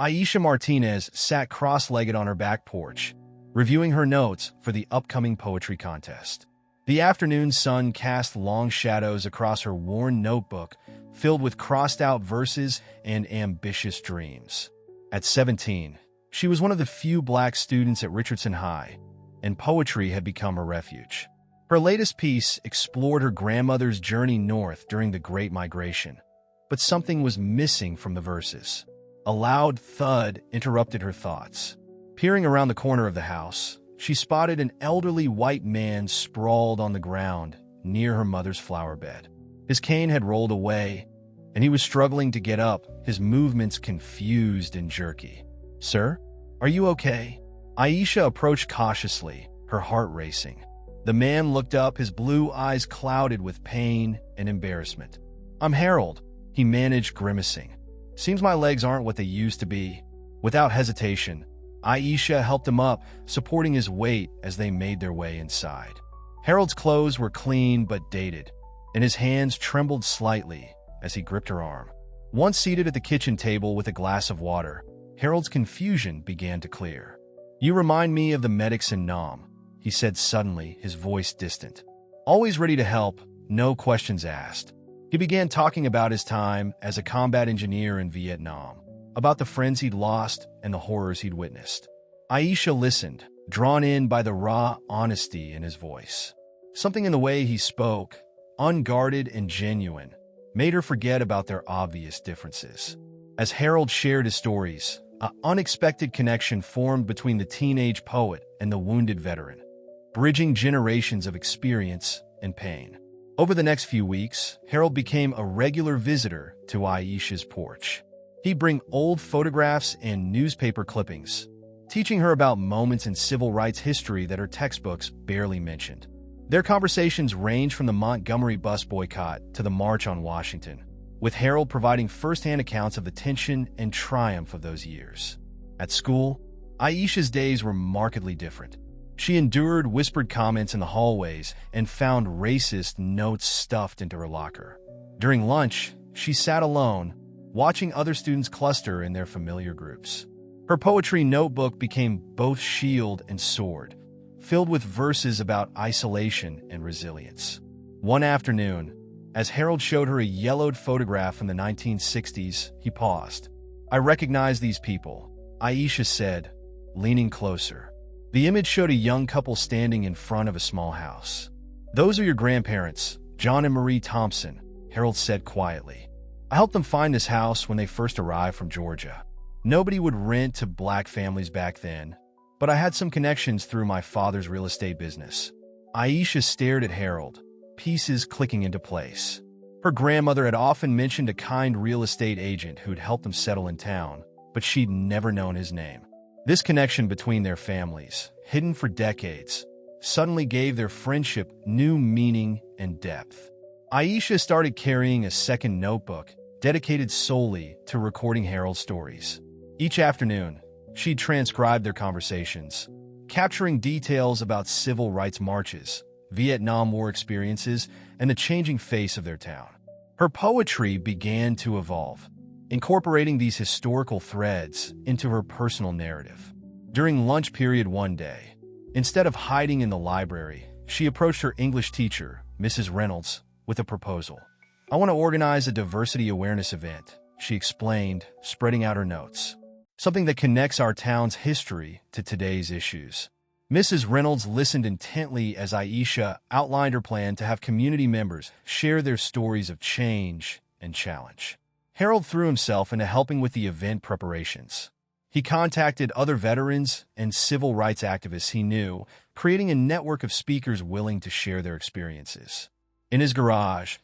Aisha Martinez sat cross-legged on her back porch, reviewing her notes for the upcoming poetry contest. The afternoon sun cast long shadows across her worn notebook, filled with crossed-out verses and ambitious dreams. At 17, she was one of the few black students at Richardson High, and poetry had become her refuge. Her latest piece explored her grandmother's journey north during the Great Migration, but something was missing from the verses. A loud thud interrupted her thoughts. Peering around the corner of the house, she spotted an elderly white man sprawled on the ground near her mother's flower bed. His cane had rolled away, and he was struggling to get up, his movements confused and jerky. "Sir, are you okay?" Aisha approached cautiously, her heart racing. The man looked up, his blue eyes clouded with pain and embarrassment. "I'm Harold," he managed, grimacing. "Seems my legs aren't what they used to be." Without hesitation, Aisha helped him up, supporting his weight as they made their way inside. Harold's clothes were clean but dated, and his hands trembled slightly as he gripped her arm. Once seated at the kitchen table with a glass of water, Harold's confusion began to clear. "You remind me of the medics in Nam," he said suddenly, his voice distant. "Always ready to help, no questions asked." He began talking about his time as a combat engineer in Vietnam, about the friends he'd lost and the horrors he'd witnessed. Aisha listened, drawn in by the raw honesty in his voice. Something in the way he spoke, unguarded and genuine, made her forget about their obvious differences. As Harold shared his stories, an unexpected connection formed between the teenage poet and the wounded veteran, bridging generations of experience and pain. Over the next few weeks, Harold became a regular visitor to Aisha's porch. He'd bring old photographs and newspaper clippings, teaching her about moments in civil rights history that her textbooks barely mentioned. Their conversations ranged from the Montgomery bus boycott to the March on Washington, with Harold providing firsthand accounts of the tension and triumph of those years. At school, Aisha's days were markedly different. She endured whispered comments in the hallways and found racist notes stuffed into her locker. During lunch, she sat alone, watching other students cluster in their familiar groups. Her poetry notebook became both shield and sword, filled with verses about isolation and resilience. One afternoon, as Harold showed her a yellowed photograph from the 1960s, he paused. "I recognize these people," Aisha said, leaning closer. The image showed a young couple standing in front of a small house. "Those are your grandparents, John and Marie Thompson," Harold said quietly. "I helped them find this house when they first arrived from Georgia. Nobody would rent to black families back then, but I had some connections through my father's real estate business." Aisha stared at Harold, pieces clicking into place. Her grandmother had often mentioned a kind real estate agent who'd helped them settle in town, but she'd never known his name. This connection between their families, hidden for decades, suddenly gave their friendship new meaning and depth. Aisha started carrying a second notebook dedicated solely to recording Harold's stories. Each afternoon, she'd transcribe their conversations, capturing details about civil rights marches, Vietnam War experiences, and the changing face of their town. Her poetry began to evolve, incorporating these historical threads into her personal narrative. During lunch period one day, instead of hiding in the library, she approached her English teacher, Mrs. Reynolds, with a proposal. "I want to organize a diversity awareness event," she explained, spreading out her notes. "Something that connects our town's history to today's issues." Mrs. Reynolds listened intently as Aisha outlined her plan to have community members share their stories of change and challenge. Harold threw himself into helping with the event preparations. He contacted other veterans and civil rights activists he knew, creating a network of speakers willing to share their experiences. In his garage,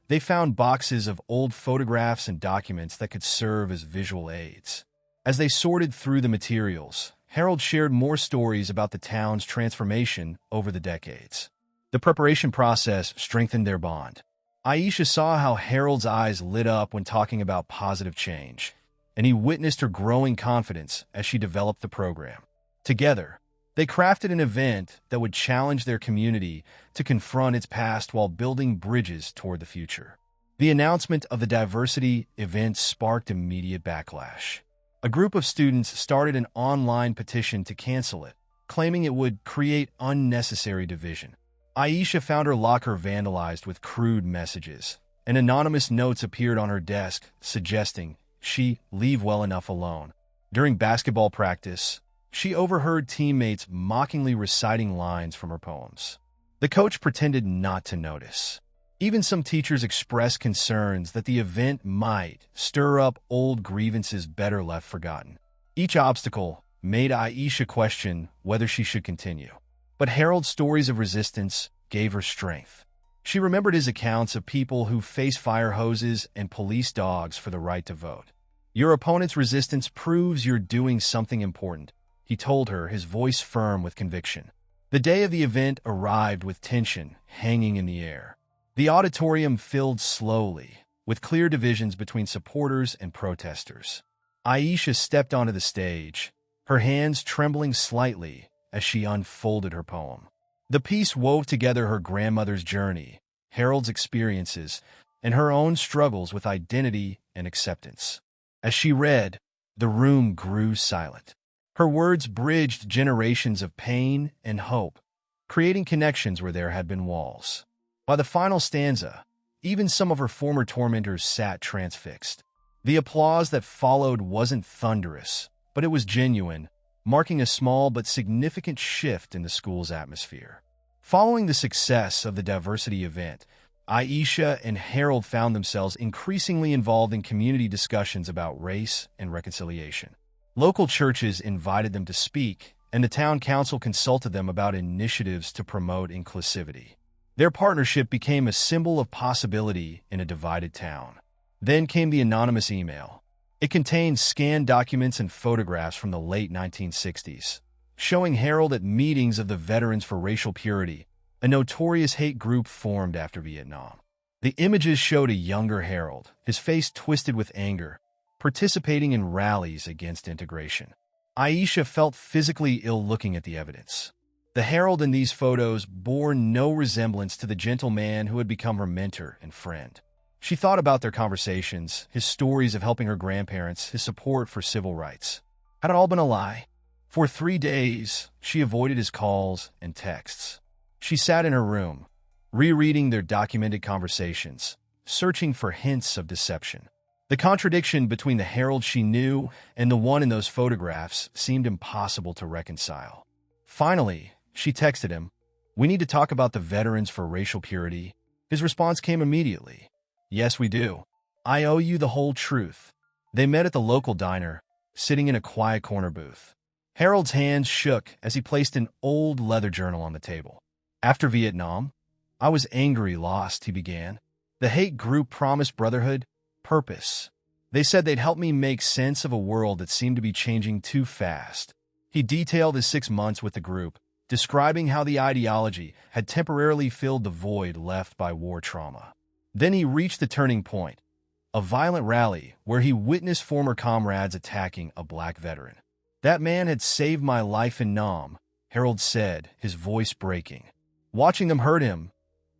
they found boxes of old photographs and documents that could serve as visual aids. As they sorted through the materials, Harold shared more stories about the town's transformation over the decades. The preparation process strengthened their bond. Aisha saw how Harold's eyes lit up when talking about positive change, and he witnessed her growing confidence as she developed the program. Together, they crafted an event that would challenge their community to confront its past while building bridges toward the future. The announcement of the diversity event sparked immediate backlash. A group of students started an online petition to cancel it, claiming it would create unnecessary division. Aisha found her locker vandalized with crude messages, and anonymous notes appeared on her desk suggesting she leave well enough alone. During basketball practice, she overheard teammates mockingly reciting lines from her poems. The coach pretended not to notice. Even some teachers expressed concerns that the event might stir up old grievances better left forgotten. Each obstacle made Aisha question whether she should continue. But Harold's stories of resistance gave her strength. She remembered his accounts of people who faced fire hoses and police dogs for the right to vote. "Your opponent's resistance proves you're doing something important," he told her, his voice firm with conviction. The day of the event arrived with tension hanging in the air. The auditorium filled slowly, with clear divisions between supporters and protesters. Aisha stepped onto the stage, her hands trembling slightly as she unfolded her poem. The piece wove together her grandmother's journey, Harold's experiences, and her own struggles with identity and acceptance. As she read, the room grew silent. Her words bridged generations of pain and hope, creating connections where there had been walls. By the final stanza, even some of her former tormentors sat transfixed. The applause that followed wasn't thunderous, but it was genuine, marking a small but significant shift in the school's atmosphere. Following the success of the diversity event, Aisha and Harold found themselves increasingly involved in community discussions about race and reconciliation. Local churches invited them to speak, and the town council consulted them about initiatives to promote inclusivity. Their partnership became a symbol of possibility in a divided town. Then came the anonymous email. It contained scanned documents and photographs from the late 1960s, showing Harold at meetings of the Veterans for Racial Purity, a notorious hate group formed after Vietnam. The images showed a younger Harold, his face twisted with anger, participating in rallies against integration. Aisha felt physically ill looking at the evidence. The Harold in these photos bore no resemblance to the gentle man who had become her mentor and friend. She thought about their conversations, his stories of helping her grandparents, his support for civil rights. Had it all been a lie? For 3 days, she avoided his calls and texts. She sat in her room, rereading their documented conversations, searching for hints of deception. The contradiction between the Harold she knew and the one in those photographs seemed impossible to reconcile. Finally, she texted him, "We need to talk about the Veterans for Racial Purity." His response came immediately. "Yes, we do. I owe you the whole truth." They met at the local diner, sitting in a quiet corner booth. Harold's hands shook as he placed an old leather journal on the table. "After Vietnam, I was angry, lost," he began. "The hate group promised brotherhood, purpose. They said they'd help me make sense of a world that seemed to be changing too fast." He detailed his 6 months with the group, describing how the ideology had temporarily filled the void left by war trauma. Then he reached the turning point, a violent rally where he witnessed former comrades attacking a black veteran. "That man had saved my life in Nam," Harold said, his voice breaking. Watching them hurt him,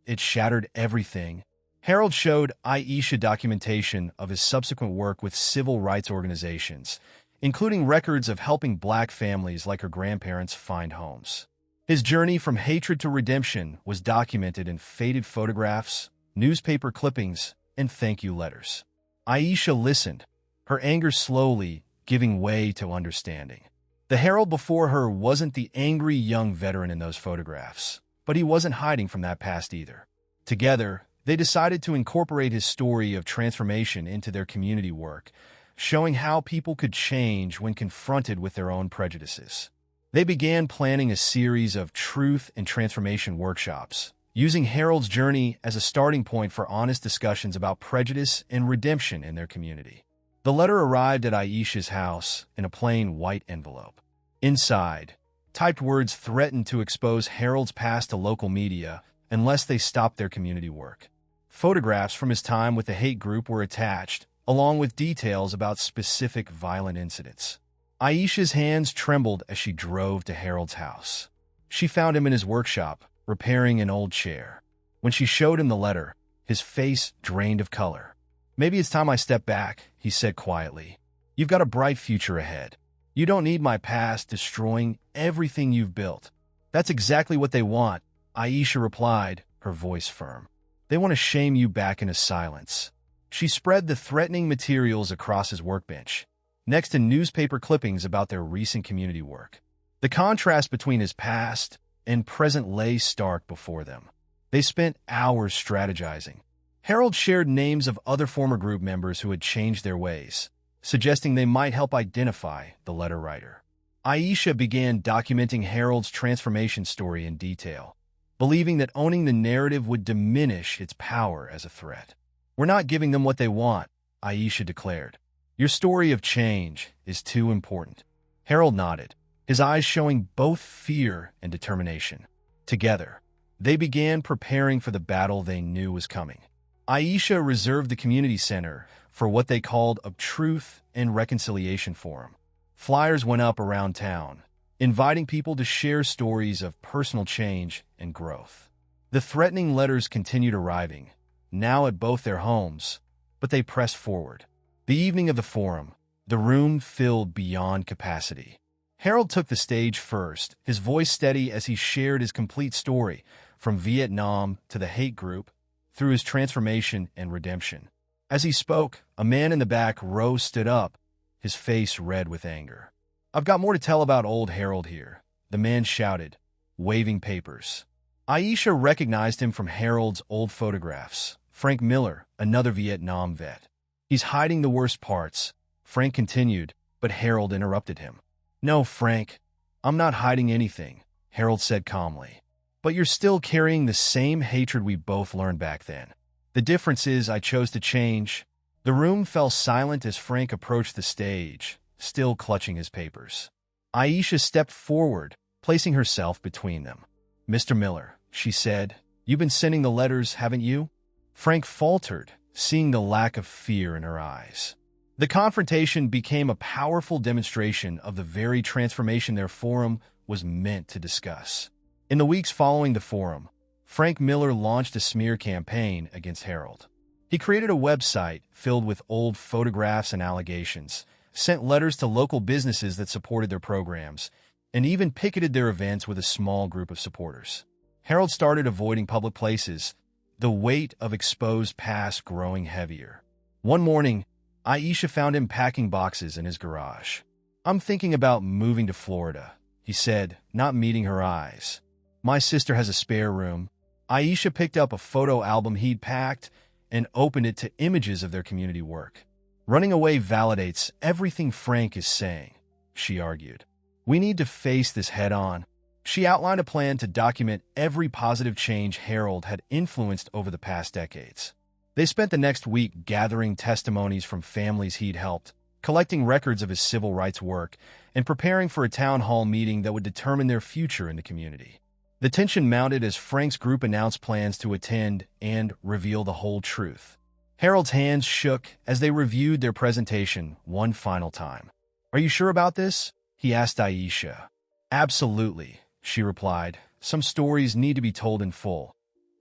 it shattered everything. Harold showed Aisha documentation of his subsequent work with civil rights organizations, including records of helping black families like her grandparents find homes. His journey from hatred to redemption was documented in faded photographs, newspaper clippings, and thank you letters. Aisha listened, her anger slowly giving way to understanding. The Harold before her wasn't the angry young veteran in those photographs, but he wasn't hiding from that past either. Together, they decided to incorporate his story of transformation into their community work, showing how people could change when confronted with their own prejudices. They began planning a series of truth and transformation workshops, using Harold's journey as a starting point for honest discussions about prejudice and redemption in their community. The letter arrived at Aisha's house in a plain white envelope. Inside, typed words threatened to expose Harold's past to local media unless they stopped their community work. Photographs from his time with the hate group were attached, along with details about specific violent incidents. Aisha's hands trembled as she drove to Harold's house. She found him in his workshop, repairing an old chair. When she showed him the letter, his face drained of color. "Maybe it's time I step back," he said quietly. You've got a bright future ahead. You don't need my past destroying everything you've built. That's exactly what they want, Aisha replied, her voice firm. They want to shame you back into silence. She spread the threatening materials across his workbench, next to newspaper clippings about their recent community work. The contrast between his past and present lay stark before them. They spent hours strategizing. Harold shared names of other former group members who had changed their ways, suggesting they might help identify the letter writer. Aisha began documenting Harold's transformation story in detail, believing that owning the narrative would diminish its power as a threat. We're not giving them what they want, Aisha declared. Your story of change is too important. Harold nodded, his eyes showing both fear and determination. Together, they began preparing for the battle they knew was coming. Aisha reserved the community center for what they called a Truth and Reconciliation Forum. Flyers went up around town, inviting people to share stories of personal change and growth. The threatening letters continued arriving, now at both their homes, but they pressed forward. The evening of the forum, the room filled beyond capacity. Harold took the stage first, his voice steady as he shared his complete story, from Vietnam to the hate group, through his transformation and redemption. As he spoke, a man in the back row stood up, his face red with anger. I've got more to tell about old Harold here, the man shouted, waving papers. Aisha recognized him from Harold's old photographs. Frank Miller, another Vietnam vet. He's hiding the worst parts, Frank continued, but Harold interrupted him. No, Frank, I'm not hiding anything, Harold said calmly. But you're still carrying the same hatred we both learned back then. The difference is I chose to change. The room fell silent as Frank approached the stage, still clutching his papers. Aisha stepped forward, placing herself between them. Mr. Miller, she said, you've been sending the letters, haven't you? Frank faltered, seeing the lack of fear in her eyes. The confrontation became a powerful demonstration of the very transformation their forum was meant to discuss. In the weeks following the forum, Frank Miller launched a smear campaign against Harold. He created a website filled with old photographs and allegations, sent letters to local businesses that supported their programs, and even picketed their events with a small group of supporters. Harold started avoiding public places, the weight of exposed past growing heavier. One morning, Aisha found him packing boxes in his garage. I'm thinking about moving to Florida, he said, not meeting her eyes. My sister has a spare room. Aisha picked up a photo album he'd packed and opened it to images of their community work. Running away validates everything Frank is saying, she argued. We need to face this head on. She outlined a plan to document every positive change Harold had influenced over the past decades. They spent the next week gathering testimonies from families he'd helped, collecting records of his civil rights work, and preparing for a town hall meeting that would determine their future in the community. The tension mounted as Frank's group announced plans to attend and reveal the whole truth. Harold's hands shook as they reviewed their presentation one final time. Are you sure about this? He asked Aisha. Absolutely, she replied. Some stories need to be told in full.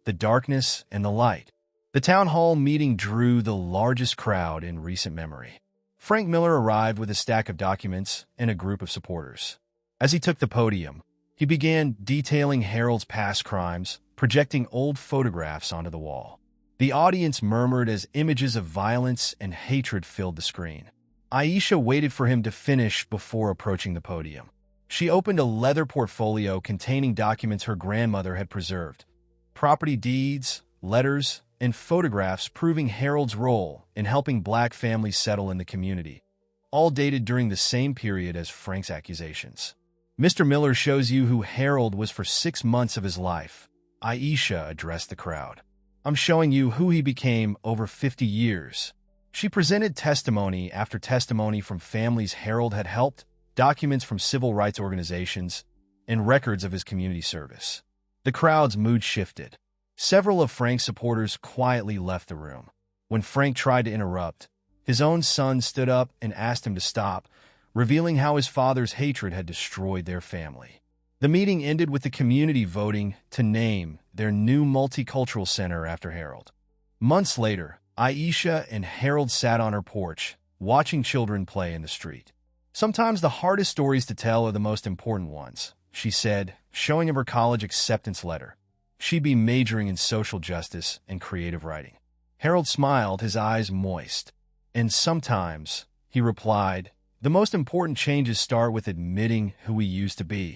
The darkness and the light. The town hall meeting drew the largest crowd in recent memory. Frank Miller arrived with a stack of documents and a group of supporters. As he took the podium, he began detailing Harold's past crimes, projecting old photographs onto the wall. The audience murmured as images of violence and hatred filled the screen. Aisha waited for him to finish before approaching the podium. She opened a leather portfolio containing documents her grandmother had preserved, property deeds, letters, and photographs proving Harold's role in helping black families settle in the community, all dated during the same period as Frank's accusations. Mr. Miller shows you who Harold was for 6 months of his life, Aisha addressed the crowd. I'm showing you who he became over 50 years. She presented testimony after testimony from families Harold had helped, documents from civil rights organizations, and records of his community service. The crowd's mood shifted. Several of Frank's supporters quietly left the room. When Frank tried to interrupt, his own son stood up and asked him to stop, revealing how his father's hatred had destroyed their family. The meeting ended with the community voting to name their new multicultural center after Harold. Months later, Aisha and Harold sat on her porch, watching children play in the street. Sometimes the hardest stories to tell are the most important ones, she said, showing him her college acceptance letter. She'd be majoring in social justice and creative writing. Harold smiled, his eyes moist. And sometimes, he replied, the most important changes start with admitting who we used to be.